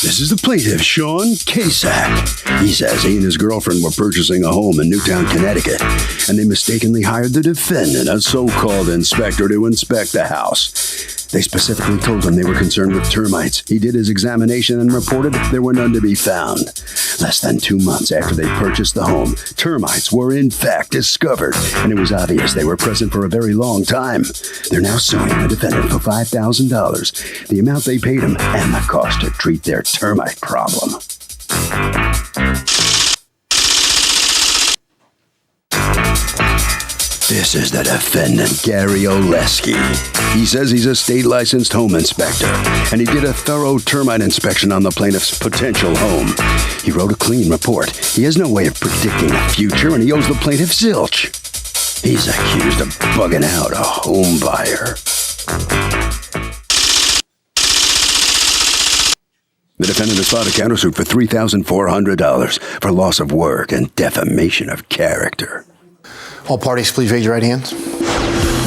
This is the plaintiff, Sean Kasak. He says he and his girlfriend were purchasing a home in Newtown, Connecticut, and they mistakenly hired the defendant, a so-called inspector, to inspect the house. They specifically told him they were concerned with termites. He did his examination and reported there were none to be found. Less than 2 months after they purchased the home, termites were in fact discovered, and it was obvious they were present for a very long time. They're now suing the defendant for $5,000, the amount they paid him, and the cost to treat their termite problem. This is the defendant, Gary Oleski. He says he's a state-licensed home inspector, and he did a thorough termite inspection on the plaintiff's potential home. He wrote a clean report. He has no way of predicting the future, and he owes the plaintiff zilch. He's accused of bugging out a home buyer. The defendant has filed a countersuit for $3,400 for loss of work and defamation of character. All parties, please raise your right hands.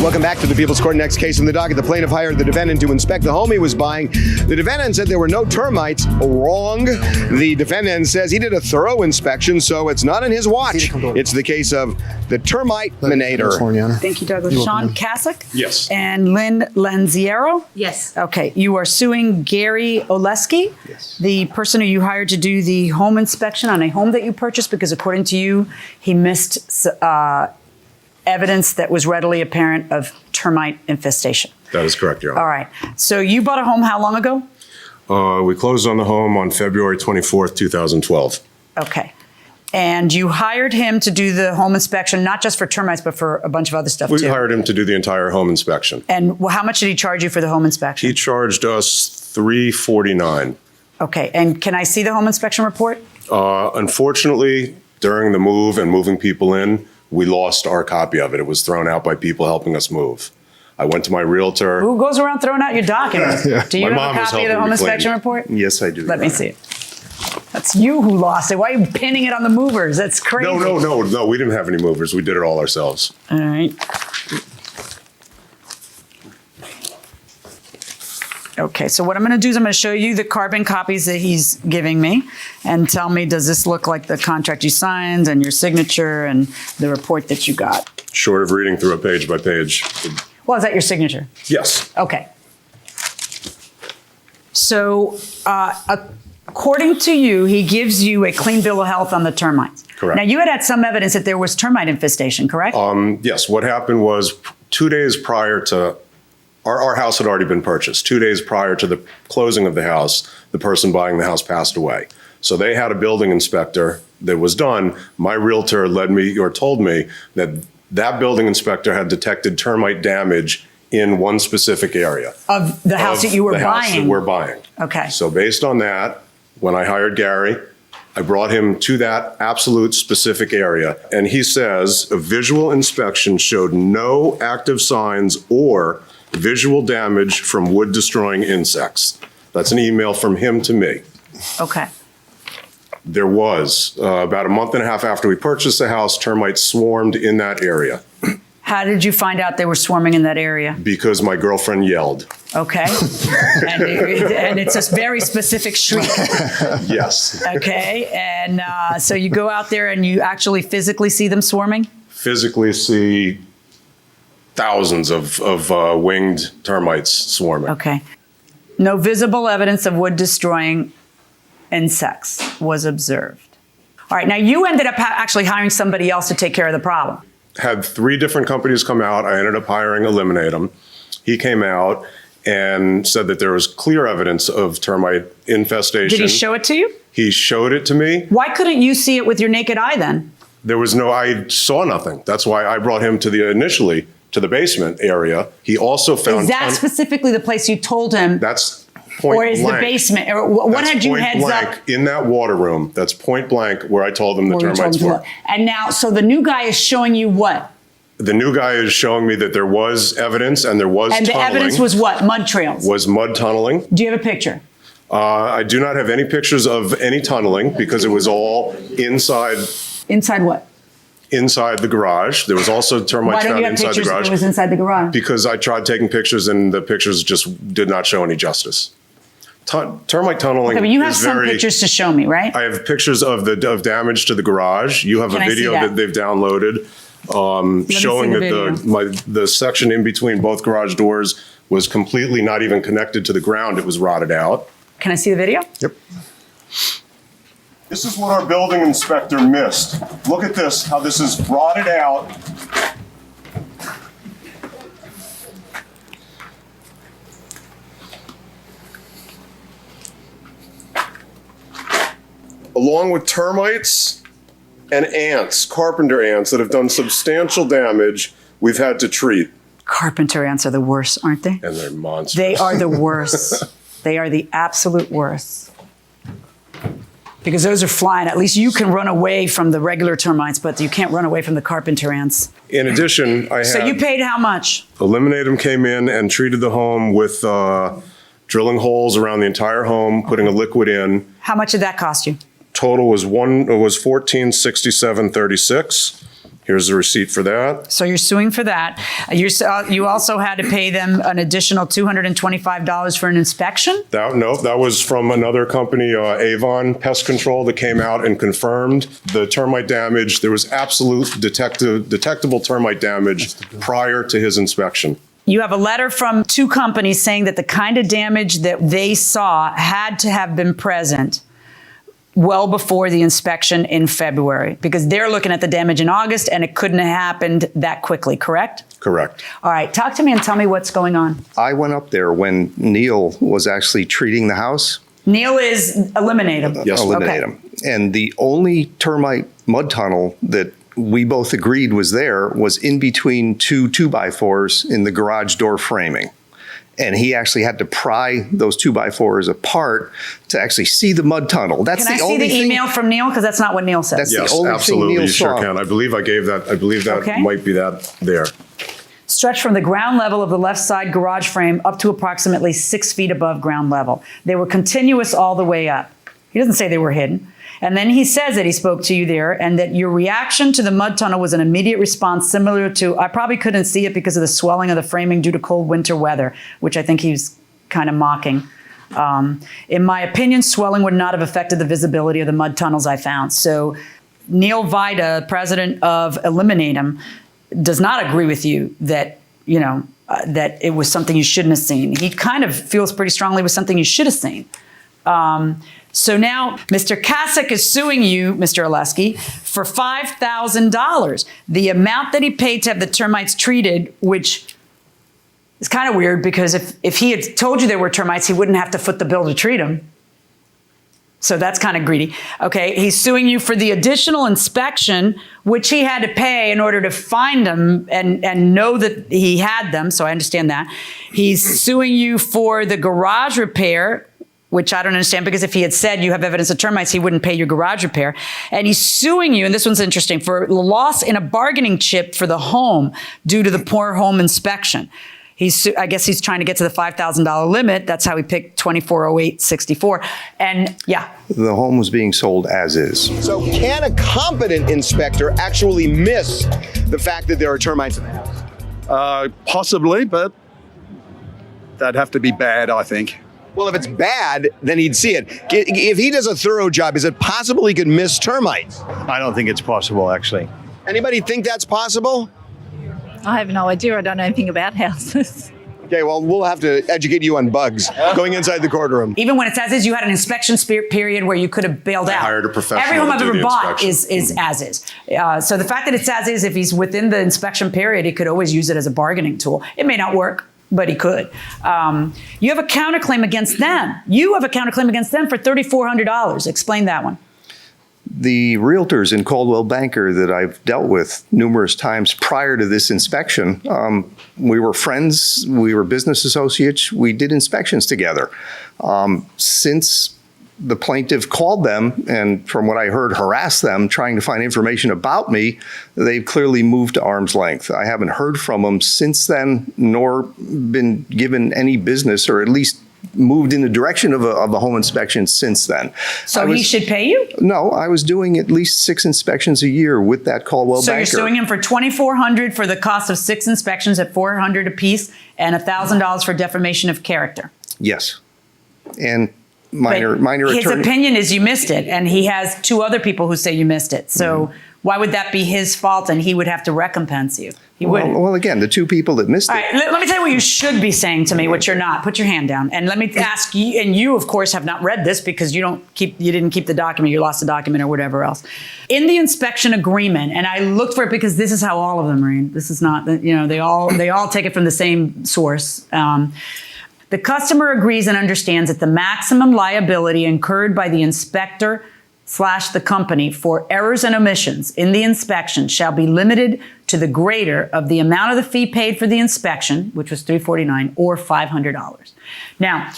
Welcome back to the People's Court. Next case in the docket. The plaintiff hired the defendant to inspect the home he was buying. The defendant said there were no termites. Wrong. The defendant says he did a thorough inspection, so it's not in his watch. It's the case of the termite minator. Thank you, Douglas. Sean Kasak? Yes. And Lynn Lanziero? Yes. Okay. You are suing Gary Oleski, Yes. the person who you hired to do the home inspection on a home that you purchased because, according to you, he missed evidence that was readily apparent of termite infestation. That is correct, Your Honor. All right. So you bought a home how long ago? We closed on the home on February 24th, 2012. Okay. And you hired him to do the home inspection, not just for termites, but for a bunch of other stuff, We too. hired him to do the entire home inspection. And how much did he charge you for the home inspection? He charged us $349. Okay. And can I see the home inspection report? Unfortunately, during the move and moving people in, we lost our copy of it. It was thrown out by people helping us move. I went to my realtor. Who goes around throwing out your documents? Do you My have mom a was copy of the helping home me clean inspection it. report? Yes, I do. Let me see it. That's you who lost it. Why are you pinning it on the movers? That's crazy. No. We didn't have any movers. We did it all ourselves. All right. Okay, so what I'm going to do is I'm going to show you the carbon copies that he's giving me and tell me, does this look like the contract you signed and your signature and the report that you got? Short of reading through it page by page. Well, is that your signature? Yes. Okay. So, according to you, he gives you a clean bill of health on the termites. Correct. Now, you had some evidence that there was termite infestation, correct? Yes. What happened was 2 days prior to our house had already been purchased. 2 days prior to the closing of the house, the person buying the house passed away. So they had a building inspector that was done. My realtor told me that that building inspector had detected termite damage in one specific area. Of the house that you were the house that buying? we're buying. Okay. So based on that, when I hired Gary, I brought him to that absolute specific area. And he says a visual inspection showed no active signs or visual damage from wood-destroying insects. That's an email from him to me. Okay. There was, about a month and a half after we purchased the house, termites swarmed in that area. How did you find out they were swarming in that area? Because my girlfriend yelled. Okay. and it's a very specific shriek. Yes. Okay. And so you go out there and you actually physically see them swarming? Physically see thousands of winged termites swarming. Okay. No visible evidence of wood-destroying insects was observed. All right. Now, you ended up actually hiring somebody else to take care of the problem. Had 3 different companies come out. I ended up hiring Eliminatum. He came out and said that there was clear evidence of termite infestation. Did he show it to you? He showed it to me. Why couldn't you see it with your naked eye then? I saw nothing. That's why I brought him to the basement area. He also found. Is that specifically the place you told him? That's point or is blank. The basement? Or what That's had you point heads blank up? in that water room? That's point blank where I told him the termites were. And now, so the new guy is showing you what? The new guy is showing me that there was evidence and there was tunneling. And the evidence was what? Mud trails? Was mud tunneling. Do you have a picture? I do not have any pictures of any tunneling because it was all inside. Inside what? Inside the garage. There was also termites found inside the garage. Why don't you have pictures if it was inside the garage? Because I tried taking pictures and the pictures just did not show any justice. Termite tunneling. Okay, but you have is some very, pictures to show me, right? I have pictures of damage to the garage. You have Can a I see video that? that they've downloaded showing see the that the section in between both garage doors was completely not even connected to the ground. It was rotted out. Can I see the video? Yep. This is what our building inspector missed. Look at this, how this is rotted out. Along with termites and ants, carpenter ants that have done substantial damage, we've had to treat. Carpenter ants are the worst, aren't they? And they're monsters. They are the worst. They are the absolute worst. Because those are flying. At least you can run away from the regular termites, but you can't run away from the carpenter ants. In addition, So you paid how much? Eliminatum came in and treated the home with drilling holes around the entire home, putting a liquid in. How much did that cost you? Total was $1467.36. Here's the receipt for that. So you're suing for that. You also had to pay them an additional $225 for an inspection? That was from another company, Avon Pest Control, that came out and confirmed the termite damage. There was absolute detectable termite damage prior to his inspection. You have a letter from two companies saying that the kind of damage that they saw had to have been present well before the inspection in February, because they're looking at the damage in August and it couldn't have happened that quickly, correct? Correct. All right, talk to me and tell me what's going on. I went up there when Neil was actually treating the house. Neil is Eliminatum. Yes. Eliminatum. And the only termite mud tunnel that we both agreed was there was in between two 2x4s in the garage door framing. And he actually had to pry those 2x4s apart to actually see the mud tunnel. That's Can I the see only the thing. email from Neil? Because that's not what Neil said. That's the Yes, only thing absolutely. Neil You sure saw. can. I believe that Okay. might be that there. Stretched from the ground level of the left side garage frame up to approximately 6 feet above ground level. They were continuous all the way up. He doesn't say they were hidden. And then he says that he spoke to you there and that your reaction to the mud tunnel was an immediate response similar to, I probably couldn't see it because of the swelling of the framing due to cold winter weather, which I think he was kind of mocking. In my opinion, swelling would not have affected the visibility of the mud tunnels I found. So Neil Vida, president of Eliminatum, does not agree with you that, that it was something you shouldn't have seen. He kind of feels pretty strongly it was something you should have seen. So now Mr. Kasich is suing you, Mr. Oleski, for $5,000. The amount that he paid to have the termites treated, which is kind of weird because if he had told you there were termites, he wouldn't have to foot the bill to treat them. So that's kind of greedy. Okay, he's suing you for the additional inspection, which he had to pay in order to find them and know that he had them. So I understand that. He's suing you for the garage repair, which I don't understand, because if he had said you have evidence of termites, he wouldn't pay your garage repair. And he's suing you, and this one's interesting, for loss in a bargaining chip for the home due to the poor home inspection. I guess he's trying to get to the $5,000 limit. That's how he picked 240864. And yeah. The home was being sold as is. So can a competent inspector actually miss the fact that there are termites in the house? Possibly, but that'd have to be bad, I think. Well, if it's bad, then he'd see it. If he does a thorough job, is it possible he could miss termites? I don't think it's possible, actually. Anybody think that's possible? I have no idea. I don't know anything about houses. Okay, well, we'll have to educate you on bugs going inside the courtroom. Even when it's as is, you had an inspection period where you could have bailed out. hired a professional Every home to I've do ever the bought inspection. is as is. So the fact that it's as is, if he's within the inspection period, he could always use it as a bargaining tool. It may not work, but he could. You have a counterclaim against them. You have a counterclaim against them for $3,400. Explain that one. The realtors in Coldwell Banker that I've dealt with numerous times prior to this inspection, we were friends, we were business associates, we did inspections together. Since the plaintiff called them and, from what I heard, harassed them trying to find information about me, they've clearly moved to arm's length. I haven't heard from them since then, nor been given any business, or at least moved in the direction of a home inspection since then. So he should pay you? No, I was doing at least 6 inspections a year with that Coldwell Banker. So you're suing him for $2,400 for the cost of 6 inspections at $400 apiece and $1,000 for defamation of character. Yes. And minor his attorney. opinion is you missed it, and he has 2 other people who say you missed it. So why would that be his fault and he would have to recompense you? He wouldn't. Well, again, the 2 people that missed All it. right, let me tell you what you should be saying to me, which you're not. Put your hand down. And let me ask you, and you, of course, have not read this because you didn't keep the document, you lost the document or whatever else. In the inspection agreement, and I looked for it because this is how all of them read. This is not, they all take it from the same source. The customer agrees and understands that the maximum liability incurred by the inspector / the company for errors and omissions in the inspection shall be limited to the greater of the amount of the fee paid for the inspection, which was $349, or $500. Now,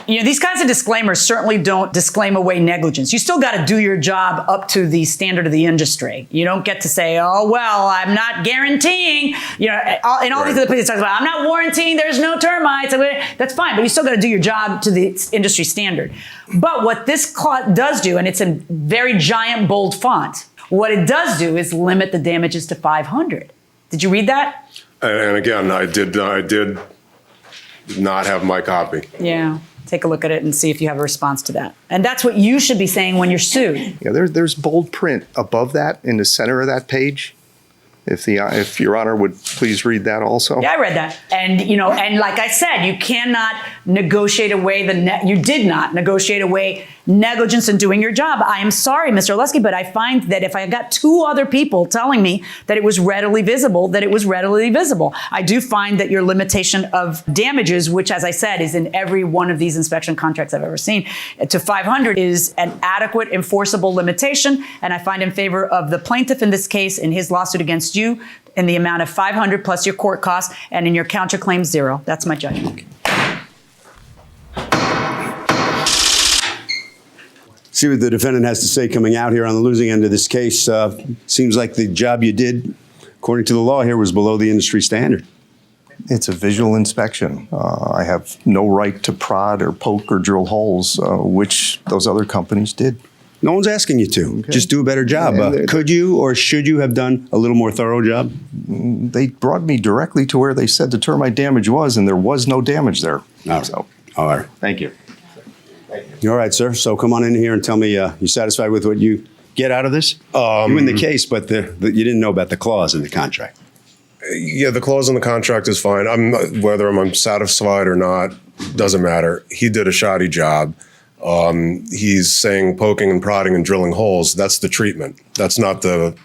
these kinds of disclaimers certainly don't disclaim away negligence. You still got to do your job up to the standard of the industry. You don't get to say, oh, well, I'm not guaranteeing, in all these other places, talks about, I'm not warranting there's no termites. That's fine, but you still got to do your job to the industry standard. But what this clause does do, and it's in very giant, bold font, what it does do is limit the damages to $500. Did you read that? And again, I did not have my copy. Yeah. Take a look at it and see if you have a response to that. And that's what you should be saying when you're sued. Yeah, there's bold print above that in the center of that page. If Your Honor would please read that also. Yeah, I read that. And, and like I said, you cannot negotiate away you did not negotiate away negligence in doing your job. I am sorry, Mr. Olesky, but I find that if I got 2 other people telling me that it was readily visible, that it was readily visible. I do find that your limitation of damages, which, as I said, is in every one of these inspection contracts I've ever seen, to $500 is an adequate enforceable limitation. And I find in favor of the plaintiff in this case, in his lawsuit against you, in the amount of $500 plus your court costs, and in your counterclaim, 0. That's my judgment. See what the defendant has to say coming out here on the losing end of this case. Seems like the job you did, according to the law here, was below the industry standard. It's a visual inspection. I have no right to prod or poke or drill holes, which those other companies did. No one's asking you to. Okay. Just do a better job. Could you or should you have done a little more thorough job? They brought me directly to where they said the termite damage was, and there was no damage there. All right. Thank you. All right, sir. So come on in here and tell me you satisfied with what you get out of this? You win the case, but you didn't know about the clause in the contract. Yeah, the clause in the contract is fine. Whether I'm satisfied or not, doesn't matter. He did a shoddy job. He's saying poking and prodding and drilling holes. That's the treatment. That's not the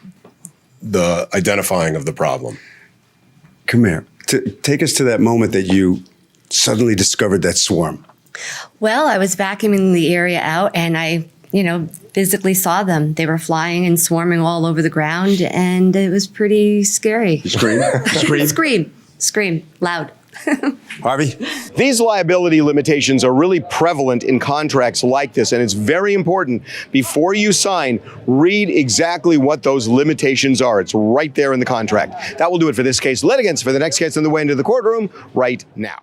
identifying of the problem. Come here. Take us to that moment that you suddenly discovered that swarm. Well, I was vacuuming the area out and I, physically saw them. They were flying and swarming all over the ground and it was pretty scary. Scream? Scream. Loud. Harvey? These liability limitations are really prevalent in contracts like this, and it's very important before you sign, read exactly what those limitations are. It's right there in the contract. That will do it for this case. Litigants for the next case on the way into the courtroom right now.